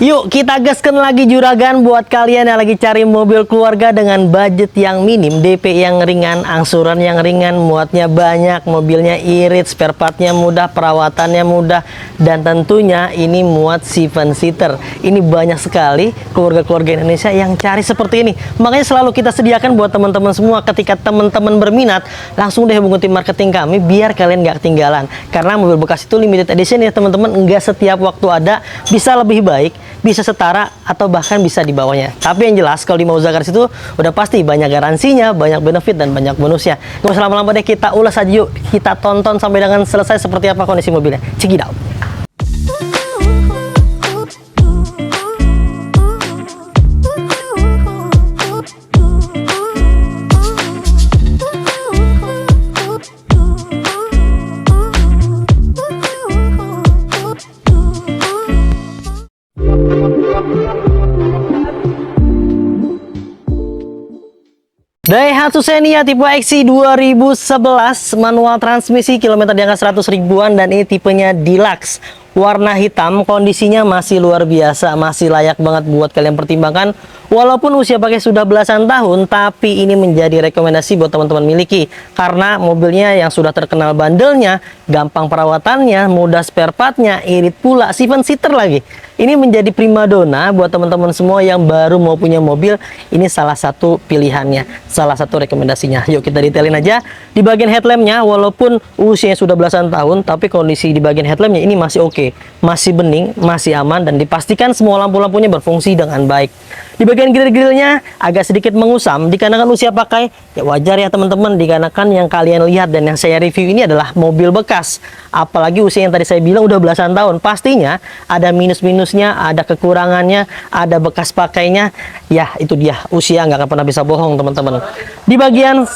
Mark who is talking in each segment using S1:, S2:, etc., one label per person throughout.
S1: Yuk kita gaskan lagi juragan buat kalian yang lagi cari mobil keluarga dengan budget yang minim, DP yang ringan, angsuran yang ringan, muatnya banyak, mobilnya irit, spare partnya mudah, perawatannya mudah, dan tentunya ini muat 7-seater. Ini banyak sekali keluarga-keluarga Indonesia yang cari seperti ini. Makanya selalu kita sediakan buat teman-teman semua. Ketika teman-teman berminat, langsung deh hubungi tim marketing kami biar kalian gak ketinggalan. Karena mobil bekas itu limited edition ya teman-teman, enggak setiap waktu ada, bisa lebih baik, bisa setara, atau bahkan bisa di bawahnya. Tapi yang jelas kalau di Mauza Cars itu udah pasti banyak garansinya, banyak benefit, dan banyak bonusnya. Gak usah lama-lama deh, kita ulas aja yuk. Kita tonton sampai dengan selesai seperti apa kondisi mobilnya. Check it out. Daihatsu Xenia tipe XC 2011, manual transmisi, kilometer di angka 100 ribuan, dan ini tipenya Deluxe. Warna hitam, kondisinya masih luar biasa, masih layak banget buat kalian pertimbangkan. Walaupun usia pakai sudah belasan tahun, tapi ini menjadi rekomendasi buat teman-teman miliki. Karena mobilnya yang sudah terkenal bandelnya, gampang perawatannya, mudah spare partnya, irit pula, 7-seater lagi. Ini menjadi primadona buat teman-teman semua yang baru mau punya mobil. Ini salah satu pilihannya, salah satu rekomendasinya. Yuk kita detailin aja. Di bagian headlampnya, walaupun usianya sudah belasan tahun, tapi kondisi di bagian headlampnya ini masih oke, masih bening, masih aman, dan dipastikan semua lampu-lampunya berfungsi dengan baik. Di bagian grill-grillnya agak sedikit mengusam dikarenakan usia pakai, ya wajar ya teman-teman, dikarenakan yang kalian lihat dan yang saya review ini adalah mobil bekas. Apalagi usia yang tadi saya bilang udah belasan tahun, pastinya ada minus-minusnya, ada kekurangannya, ada bekas pakainya. Ya itu dia, usia nggak akan pernah bisa bohong teman-teman. Di bagian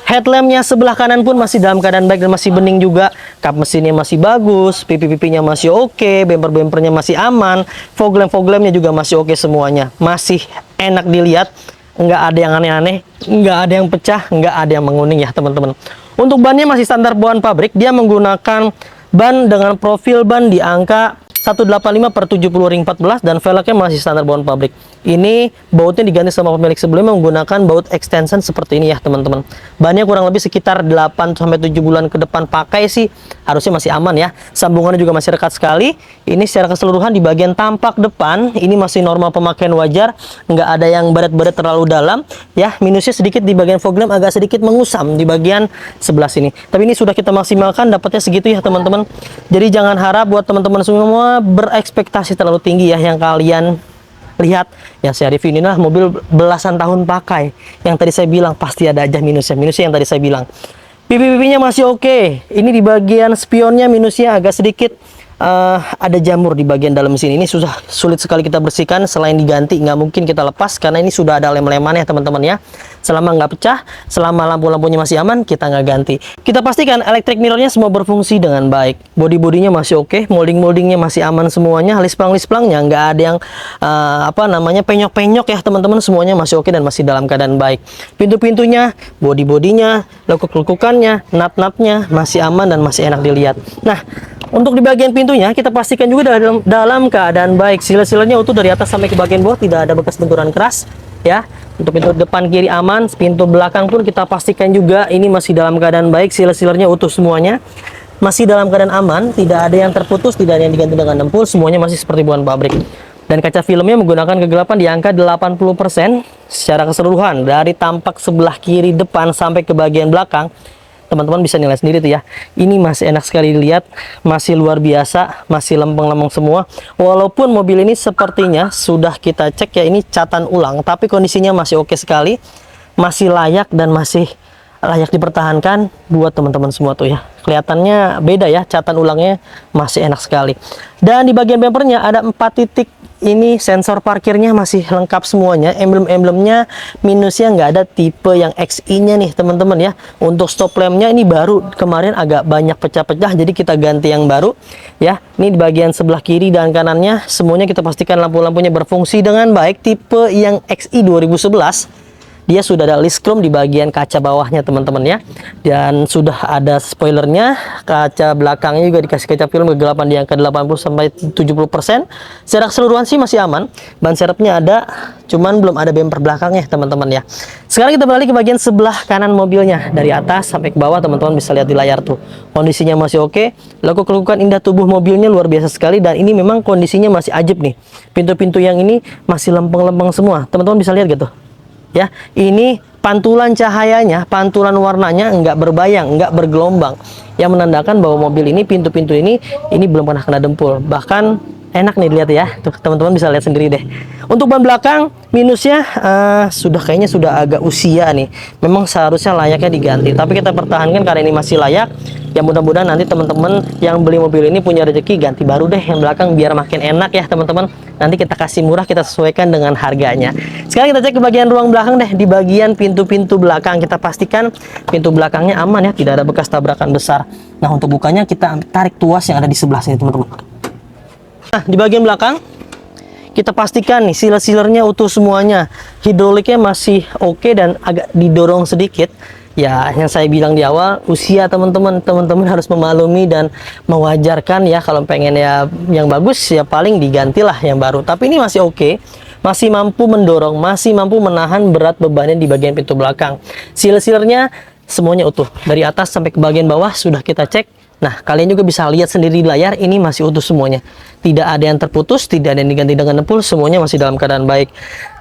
S1: headlampnya sebelah kanan pun masih dalam keadaan baik dan masih bening juga. Kap mesinnya masih bagus, pipi-pipinya masih oke, bemper-bempernya masih aman, fog lamp-nya juga masih oke semuanya. Masih enak dilihat, nggak ada yang aneh-aneh, nggak ada yang pecah, nggak ada yang menguning ya teman-teman. Untuk bannya masih standar bawaan pabrik, dia menggunakan ban dengan profil ban di angka 185/70 ring 14, dan velgnya masih standar bawaan pabrik. Ini bautnya diganti sama pemilik sebelumnya menggunakan baut extension seperti ini ya teman-teman. Bannya kurang lebih sekitar 8-7 bulan ke depan pakai sih harusnya masih aman ya. Sambungannya juga masih rekat sekali. Ini secara keseluruhan di bagian tampak depan ini masih normal pemakaian wajar, nggak ada yang baret-baret terlalu dalam ya. Minusnya sedikit di bagian fog lamp, agak sedikit mengusam di bagian sebelah sini. Tapi ini sudah kita maksimalkan, dapatnya segitu ya teman-teman. Jadi jangan harap buat teman-teman semua berekspektasi terlalu tinggi ya. Yang kalian lihat yang saya review ini lah mobil belasan tahun pakai, yang tadi saya bilang pasti ada aja minusnya yang tadi saya bilang. Pipi-pipinya masih oke. Ini di bagian spionnya minusnya agak sedikit ada jamur di bagian dalam sini. Ini sudah sulit sekali kita bersihkan. Selain diganti nggak mungkin kita lepas karena ini sudah ada lem-lemannya teman-teman ya. Selama nggak pecah, selama lampu-lampunya masih aman, kita nggak ganti. Kita pastikan electric mirrornya semua berfungsi dengan baik. Body-bodinya masih oke, molding-moldingnya masih aman semuanya. Lisplang-lisplangnya nggak ada yang penyok-penyok ya teman-teman. Semuanya masih oke dan masih dalam keadaan baik. Pintu-pintunya, body-bodinya, lekuk-lekukannya, nut-nutnya masih aman dan masih enak dilihat. Nah, untuk di bagian pintunya kita pastikan juga dalam keadaan baik. Seal-sealernya utuh dari atas sampai ke bagian bawah, tidak ada bekas benturan keras ya. Untuk pintu depan kiri aman, pintu belakang pun kita pastikan juga ini masih dalam keadaan baik. Seal-sealernya utuh semuanya, masih dalam keadaan aman, tidak ada yang terputus, tidak ada yang diganti dengan dempul, semuanya masih seperti bawaan pabrik. Dan kaca filmnya menggunakan kegelapan di angka 80% secara keseluruhan, dari tampak sebelah kiri depan sampai ke bagian belakang. Teman-teman bisa nilai sendiri tuh ya. Ini masih enak sekali dilihat, masih luar biasa, masih lempeng-lempeng semua. Walaupun mobil ini sepertinya sudah kita cek ya, ini catatan ulang, tapi kondisinya masih oke sekali, masih layak dan masih layak dipertahankan buat teman-teman semua tuh ya. Kelihatannya beda ya, catatan ulangnya masih enak sekali. Dan di bagian bumpernya ada 4 titik. Ini sensor parkirnya masih lengkap semuanya. Emblem-emblemnya minusnya nggak ada tipe yang XI-nya nih teman-teman ya. Untuk stop lampnya ini baru, kemarin agak banyak pecah-pecah, jadi kita ganti yang baru ya. Ini di bagian sebelah kiri dan kanannya semuanya kita pastikan lampu-lampunya berfungsi dengan baik. Tipe yang XI 2011 dia sudah ada list chrome di bagian kaca bawahnya teman-teman ya, dan sudah ada spoilernya. Kaca belakangnya juga dikasih kaca film kegelapan di angka 80 sampai 70%. Secara keseluruhan sih masih aman. Ban serepnya ada, cuman belum ada bumper belakangnya teman-teman ya. Sekarang kita beralih ke bagian sebelah kanan mobilnya, dari atas sampai ke bawah. Teman-teman bisa lihat di layar tuh, kondisinya masih oke. Lekuk-lekukan indah tubuh mobilnya luar biasa sekali, dan ini memang kondisinya masih ajib nih. Pintu-pintu yang ini masih lempeng-lempeng semua, teman-teman bisa lihat gitu ya. Ini pantulan cahayanya, pantulan warnanya nggak berbayang, nggak bergelombang, yang menandakan bahwa mobil ini, pintu-pintu ini belum pernah kena dempul. Bahkan enak nih dilihat ya, tuh teman-teman bisa lihat sendiri deh. Untuk ban belakang minusnya kayaknya sudah agak usia nih, memang seharusnya layaknya diganti, tapi kita pertahankan karena ini masih layak. Ya mudah-mudahan nanti teman-teman yang beli mobil ini punya rezeki ganti baru deh yang belakang, biar makin enak ya teman-teman. Nanti kita kasih murah, kita sesuaikan dengan harganya. Sekarang kita cek ke bagian ruang belakang deh. Di bagian pintu-pintu belakang kita pastikan pintu belakangnya aman ya, tidak ada bekas tabrakan besar. Nah untuk bukanya kita tarik tuas yang ada di sebelah sini teman-teman. Nah di bagian belakang kita pastikan nih seal-sealernya utuh semuanya, hidroliknya masih oke dan agak didorong sedikit. Ya, yang saya bilang di awal, usia teman-teman harus memaklumi dan mewajarkan ya. Kalau pengen ya yang bagus, ya paling digantilah yang baru. Tapi ini masih oke, masih mampu mendorong, masih mampu menahan berat bebannya di bagian pintu belakang. Seal-sealernya semuanya utuh, dari atas sampai ke bagian bawah sudah kita cek. Nah, kalian juga bisa lihat sendiri di layar, ini masih utuh semuanya. Tidak ada yang terputus, tidak ada yang diganti dengan dempul, semuanya masih dalam keadaan baik.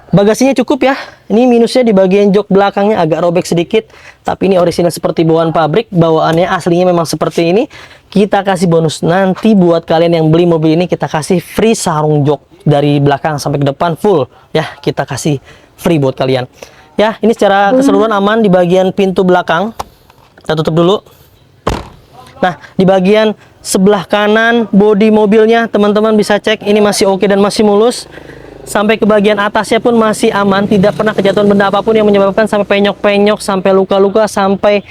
S1: Bagasinya cukup ya. Ini minusnya di bagian jok belakangnya agak robek sedikit, tapi ini orisinal seperti bawaan pabrik. Bawaannya aslinya memang seperti ini. Kita kasih bonus nanti buat kalian yang beli mobil ini, kita kasih free sarung jok dari belakang sampai ke depan full ya. Kita kasih free buat kalian. Ya, ini secara keseluruhan aman di bagian pintu belakang. Kita tutup dulu. Nah, di bagian sebelah kanan bodi mobilnya teman-teman bisa cek, ini masih oke dan masih mulus. Sampai ke bagian atasnya pun masih aman, tidak pernah kejatuhan benda apapun yang menyebabkan sampai penyok-penyok, sampai luka-luka, sampai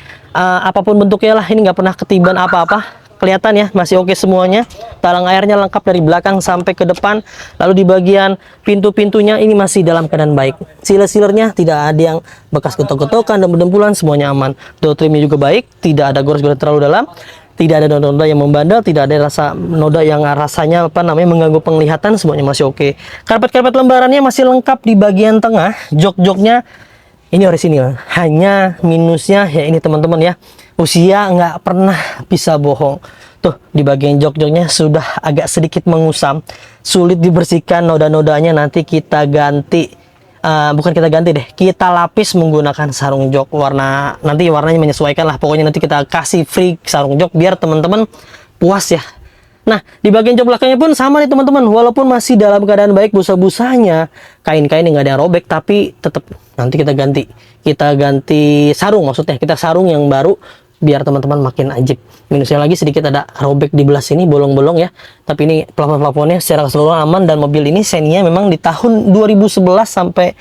S1: apapun bentuknya lah. Ini nggak pernah ketiban apa-apa. Kelihatan ya, masih oke semuanya. Talang airnya lengkap dari belakang sampai ke depan. Lalu di bagian pintu-pintunya ini masih dalam keadaan baik. Seal-sealernya tidak ada yang bekas getok-getokan dan berdempulan, semuanya aman. Door trimnya juga baik, tidak ada gores-gores terlalu dalam. Tidak ada noda yang membandel, tidak ada rasa noda yang rasanya mengganggu penglihatan, semuanya masih oke. Karpet-karpet lembarannya masih lengkap di bagian tengah, jok-joknya ini orisinil. Hanya minusnya ya ini teman-teman ya, usia nggak pernah bisa bohong. Tuh di bagian jok-joknya sudah agak sedikit mengusam, sulit dibersihkan noda-nodanya. Nanti kita ganti. Bukan kita ganti deh, kita lapis menggunakan sarung jok nanti warnanya menyesuaikan lah. Pokoknya nanti kita kasih free sarung jok biar teman-teman puas ya. Nah di bagian jok belakangnya pun sama nih teman-teman, walaupun masih dalam keadaan baik, busa-busanya kain-kain nggak ada yang robek, tapi tetap nanti kita ganti sarung, maksudnya kita sarung yang baru biar teman-teman makin ajib. Minusnya lagi sedikit ada robek di belah sini, bolong-bolong ya. Tapi ini plafon-plafonnya secara keseluruhan aman, dan mobil ini Xenia memang di tahun 2011 sampai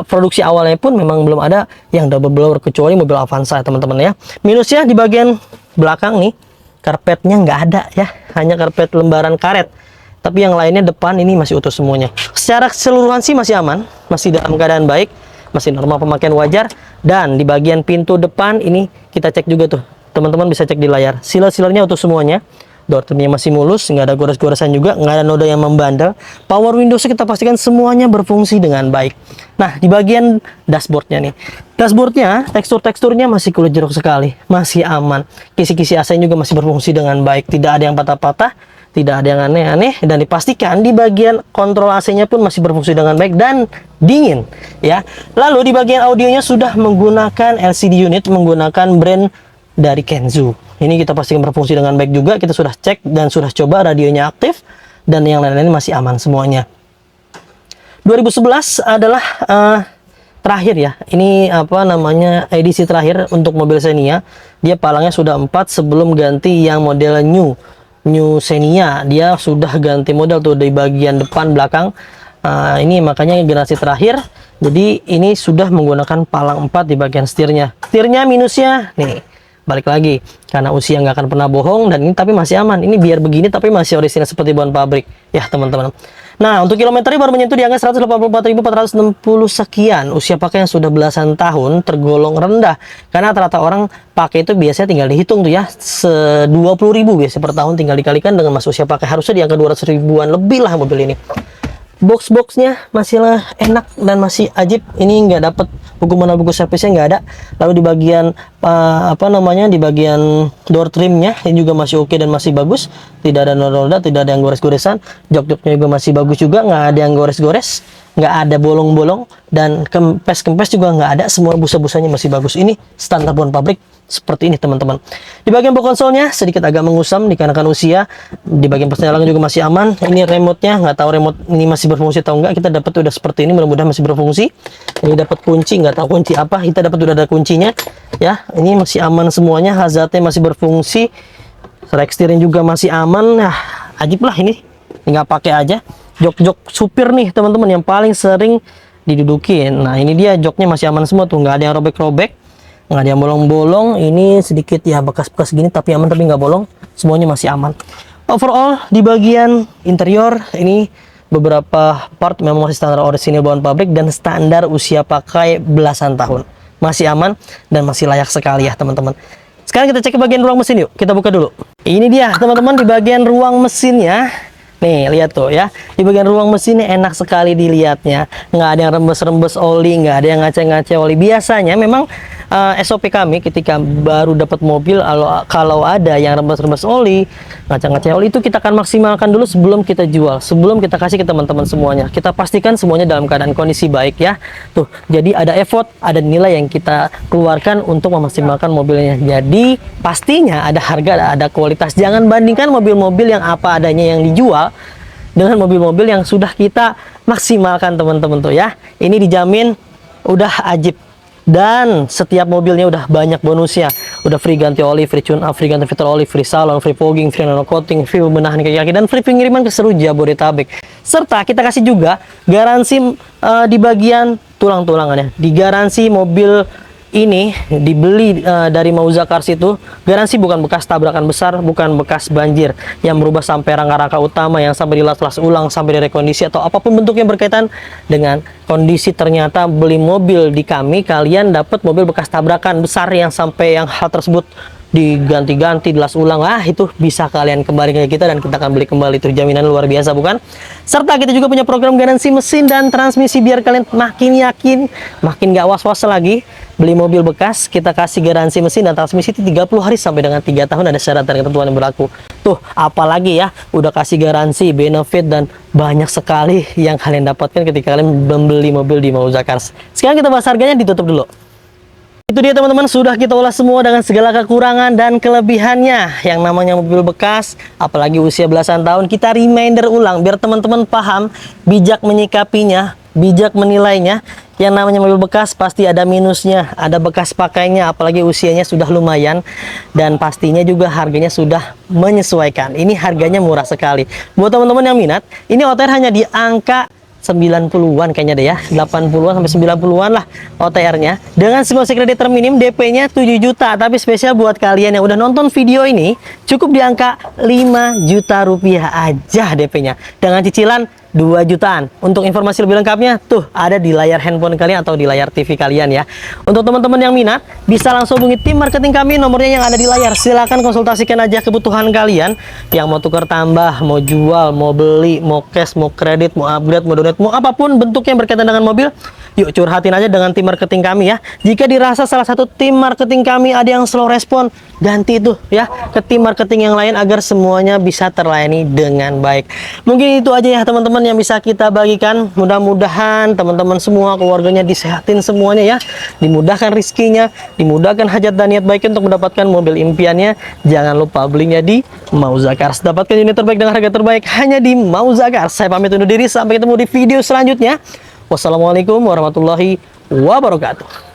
S1: produksi awalnya pun memang belum ada yang double blower kecuali mobil Avanza teman-teman ya. Minusnya di bagian belakang nih, karpetnya nggak ada ya, hanya karpet lembaran karet. Tapi yang lainnya depan ini masih utuh semuanya. Secara keseluruhan sih masih aman, masih dalam keadaan baik, masih normal pemakaian wajar. Dan di bagian pintu depan ini kita cek juga tuh, teman-teman bisa cek di layar, seal-sealernya utuh semuanya. Door trimnya masih mulus, nggak ada gores-goresan juga, nggak ada noda yang membandel. Power windows kita pastikan semuanya berfungsi dengan baik. Nah di bagian dashboardnya nih, dashboardnya teksturnya masih kulit jeruk sekali, masih aman. Kisi-kisi AC juga masih berfungsi dengan baik, tidak ada yang patah-patah, tidak ada yang aneh-aneh. Dan dipastikan di bagian kontrol AC-nya pun masih berfungsi dengan baik dan dingin ya. Lalu di bagian audionya sudah menggunakan LCD unit, menggunakan brand dari Kenzo. Ini kita pastikan berfungsi dengan baik juga. Kita sudah cek dan sudah coba, radionya aktif dan yang lain-lain masih aman semuanya. 2011 adalah terakhir ya. Ini edisi terakhir untuk mobil Xenia. Dia palangnya sudah 4 sebelum ganti yang model New Xenia. Dia sudah ganti model tuh di bagian depan belakang. Ini makanya generasi terakhir. Jadi ini sudah menggunakan palang 4 di bagian setirnya. Setirnya minusnya nih, balik lagi karena usia nggak akan pernah bohong, dan ini tapi masih aman. Ini biar begini tapi masih orisinal seperti bawaan pabrik ya teman-teman. Nah, untuk kilometernya baru menyentuh di angka 184.460 sekian. Usia pakai yang sudah belasan tahun tergolong rendah. Karena rata-rata orang pakai itu biasanya tinggal dihitung tuh ya, 20.000 biasanya per tahun, tinggal dikalikan dengan masa usia pakai. Harusnya di angka 200 ribuan lebih lah mobil ini. Box-boxnya masih enak dan masih ajib. Ini nggak dapat buku manual, buku servisnya nggak ada. Lalu di bagian di bagian door trimnya ini juga masih oke dan masih bagus. Tidak ada noda-noda, tidak ada yang gores-goresan. Jok-joknya juga masih bagus juga, nggak ada yang gores-gores, nggak ada bolong-bolong, dan kempes-kempes juga nggak ada. Semua busa-busanya masih bagus. Ini standar bawaan pabrik seperti ini teman-teman. Di bagian box konsolnya sedikit agak mengusam dikarenakan usia. Di bagian persenalan juga masih aman. Ini remote-nya, nggak tahu remote ini masih berfungsi atau enggak. Kita dapat udah seperti ini, mudah-mudahan masih berfungsi. Ini dapat kunci, nggak tahu kunci apa. Kita dapat udah ada kuncinya. Ya, ini masih aman semuanya. Hazardnya masih berfungsi. Rack steering juga masih aman. Nah, ajib lah ini. Tinggal pakai aja. Jok-jok supir nih teman-teman yang paling sering didudukin. Nah, ini dia joknya masih aman semua tuh, nggak ada yang robek-robek, nggak ada yang bolong-bolong. Ini sedikit ya bekas-bekas gini tapi aman, tapi nggak bolong, semuanya masih aman. Overall di bagian interior ini beberapa part memang masih standar orisinil bawaan pabrik dan standar usia pakai belasan tahun, masih aman dan masih layak sekali ya teman-teman. Sekarang kita cek ke bagian ruang mesin yuk, kita buka dulu. Ini dia teman-teman di bagian ruang mesinnya. Nih, lihat tuh ya. Di bagian ruang mesinnya enak sekali dilihatnya. Nggak ada yang rembes-rembes oli, nggak ada yang ngace-ngace oli. Biasanya memang SOP kami ketika baru dapat mobil, kalau ada yang rembes-rembes oli, ngace-ngace oli, itu kita akan maksimalkan dulu sebelum kita jual, sebelum kita kasih ke teman-teman semuanya. Kita pastikan semuanya dalam keadaan kondisi baik ya. Tuh, jadi ada effort, ada nilai yang kita keluarkan untuk memaksimalkan mobilnya. Jadi pastinya ada harga, ada kualitas. Jangan bandingkan mobil-mobil yang apa adanya yang dijual dengan mobil-mobil yang sudah kita maksimalkan teman-teman tuh ya. Ini dijamin udah ajib. Dan setiap mobilnya udah banyak bonusnya. Udah free ganti oli, free tune up, free ganti filter oli, free salon, free fogging, free nano coating, free benahan kaki-kaki, dan free pengiriman ke seluruh Jabodetabek. Serta kita kasih juga garansi di bagian tulang-tulangannya. Di garansi mobil ini dibeli dari Mauza Cars itu, garansi bukan bekas tabrakan besar, bukan bekas banjir yang berubah sampai rangka-rangka utama yang sampai dilas-las ulang, sampai direkondisi atau apapun bentuknya berkaitan dengan kondisi. Ternyata beli mobil di kami, kalian dapat mobil bekas tabrakan besar yang sampai yang hal tersebut diganti-ganti, dilas ulang, itu bisa kalian kembali ke kita dan kita akan beli kembali. Itu jaminan luar biasa bukan? Serta kita juga punya program garansi mesin dan transmisi biar kalian makin yakin, makin gak was-was lagi beli mobil bekas. Kita kasih garansi mesin dan transmisi itu 30 hari sampai dengan 3 tahun, ada syarat dan ketentuan yang berlaku. Tuh, apalagi ya, udah kasih garansi, benefit, dan banyak sekali yang kalian dapatkan ketika kalian membeli mobil di Mauza Cars. Sekarang kita bahas harganya, ditutup dulu. Itu dia teman-teman, sudah kita ulas semua dengan segala kekurangan dan kelebihannya. Yang namanya mobil bekas, apalagi usia belasan tahun, kita reminder ulang biar teman-teman paham, bijak menyikapinya, bijak menilainya. Yang namanya mobil bekas pasti ada minusnya, ada bekas pakainya, apalagi usianya sudah lumayan. Dan pastinya juga harganya sudah menyesuaikan. Ini harganya murah sekali. Buat teman-teman yang minat, ini OTR hanya di angka 90-an kayaknya deh ya, 80-an sampai 90-an lah OTR-nya, dengan simulasi kredit terminim, DP-nya 7 juta. Tapi spesial buat kalian yang udah nonton video ini, cukup di angka 5 juta rupiah aja DP-nya, dengan cicilan 2 jutaan. Untuk informasi lebih lengkapnya tuh ada di layar handphone kalian atau di layar TV kalian ya. Untuk teman-teman yang minat, bisa langsung hubungi tim marketing kami, nomornya yang ada di layar. Silahkan konsultasikan aja kebutuhan kalian, yang mau tukar tambah, mau jual, mau beli, mau cash, mau kredit, mau upgrade, mau donate, mau apapun bentuknya yang berkaitan dengan mobil. Yuk curhatin aja dengan tim marketing kami ya. Jika dirasa salah satu tim marketing kami ada yang slow respon, ganti itu ya ke tim marketing yang lain agar semuanya bisa terlayani dengan baik. Mungkin itu aja ya teman-teman yang bisa kita bagikan. Mudah-mudahan teman-teman semua, keluarganya disehatin semuanya ya, dimudahkan rizkinya, dimudahkan hajat dan niat baik untuk mendapatkan mobil impiannya. Jangan lupa belinya di Mauza Cars. Dapatkan unit terbaik dengan harga terbaik hanya di Mauza Cars. Saya pamit undur diri, sampai ketemu di video selanjutnya. Wassalamualaikum warahmatullahi wabarakatuh.